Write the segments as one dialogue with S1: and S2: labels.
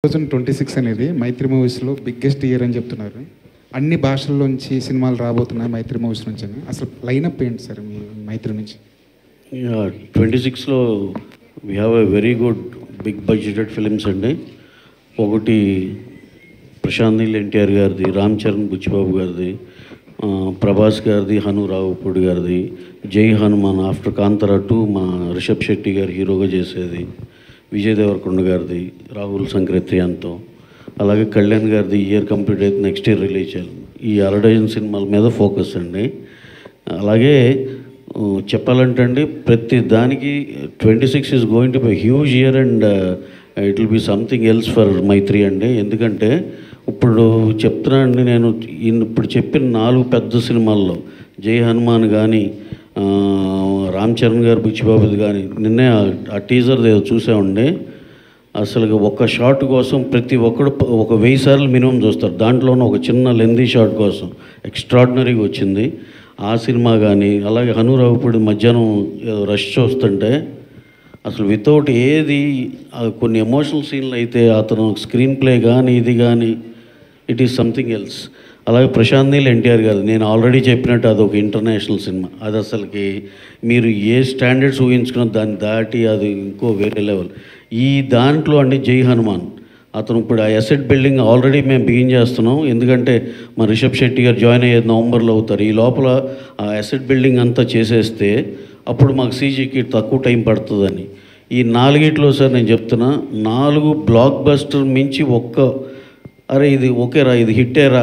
S1: 2026 అనేది మైత్రి మూవీస్లో biggest year అని చెప్తున్నారు. అన్ని భాషల్లోంచి సినిమాలు రాబోతున్నాయి మైత్రి మూవీస్ నుంచి అని. అసలు లైనప్ ఏంటి సార్ మీ మైత్రి నుంచి?
S2: 26లో we have a very good big budgeted films అండి. ఒకటి ప్రశాంత్ నీల్ ఎన్టీఆర్ గారిది, రామ్ చరణ్ బుచ్చిబాబు గారిది, ప్రభాస్ గారిది, హను రావుపూడి గారిది, జై హనుమాన్ ఆఫ్టర్ కాంతారా 2 మా రిషబ్ శెట్టి గారు హీరోగా చేసేది, విజయ్ దేవరకొండ గారిది, రాహుల్ సంక్రత్రియాన్తో, అలాగే కళ్యాణ్ గారిది ఇయర్ కంప్లీట్ అయితే నెక్స్ట్ ఇయర్ రిలీజ్ చేయాలి. ఈ 60 సినిమాల మీద ఫోకస్ అండి. అలాగే చెప్పాలంటే అండి ప్రతి దానికి 26 is going to be huge year and it will be something else for Mythri అండి. ఎందుకంటే ఇప్పుడు చెప్తున్నా అండి, నేను ఇప్పుడు చెప్పిన 4 పెద్ద సినిమాల్లో జై హనుమాన్ కానీ, రామ్ చరణ్ గారు బుచ్చిబాబుది కానీ, నిన్నే ఆ టీజర్ ఏదో చూసామండి. అసలు ఒక షాట్ కోసం ప్రతి ఒక్కడు ఒక 1000 సార్లు మినిమం చూస్తారు. దాంట్లోనూ ఒక చిన్న లెందీ షాట్ కోసం ఎక్స్ట్రాడినరీగా వచ్చింది ఆ సినిమా. కానీ అలాగే హను రావుపూడి మధ్యాహ్నం రష్ చూస్తుంటే అసలు వితౌట్ ఏది కొన్ని ఎమోషనల్ సీన్లు అయితే అతను స్క్రీన్ ప్లే కానీ ఇది కానీ ఇట్ ఈస్ సంథింగ్ ఎల్స్. అలాగే ప్రశాంత్ నీల్ ఎన్టీఆర్ గారు, నేను ఆల్రెడీ చెప్పినట్టు అది ఒక ఇంటర్నేషనల్ సినిమా. అది అసలుకి మీరు ఏ స్టాండర్డ్స్ ఊహించుకున్న దాన్ని దాటి అది ఇంకో వేరే లెవెల్. ఈ దాంట్లో అండి జై హనుమాన్ అతను ఇప్పుడు ఆ ఎసెట్ బిల్డింగ్ ఆల్రెడీ మేము బిగిన్ చేస్తున్నాం. ఎందుకంటే మా రిషబ్ శెట్టి గారు జాయిన్ అయ్యేది నవంబర్లో అవుతారు. ఈ లోపల ఆ ఎసెట్ బిల్డింగ్ అంతా చేసేస్తే అప్పుడు మాకు సీజీకి తక్కువ టైం పడుతుందని ఈ 4 సార్ నేను చెప్తున్నా, 4 బ్లాక్ బస్టర్ మించి అరే ఇది ఓకేరా, ఇది హిట్టేరా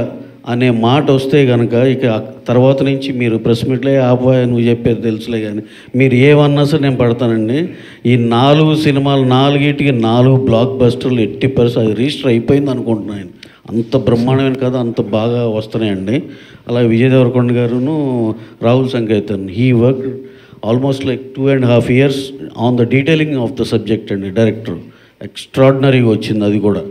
S2: అనే మాట వస్తే కనుక ఇక తర్వాత నుంచి మీరు ప్రెస్ మీట్లే ఆపోయా నువ్వు చెప్పేది తెలుసులే కానీ మీరు ఏమన్నా సరే నేను పడతానండి. ఈ 4 సినిమాలు 4 బ్లాక్ బస్టర్లు 80% అది రిజిస్టర్ అయిపోయింది అనుకుంటున్నాను. అంత బ్రహ్మాండమైన కథ అంత బాగా వస్తున్నాయండి. అలాగే విజయ్ దేవరకొండ గారును Rahul Sankrityan he work almost like 2.5 years on the detailing of the subject అండి. డైరెక్టర్ ఎక్స్ట్రాడినరీగా వచ్చింది అది కూడా.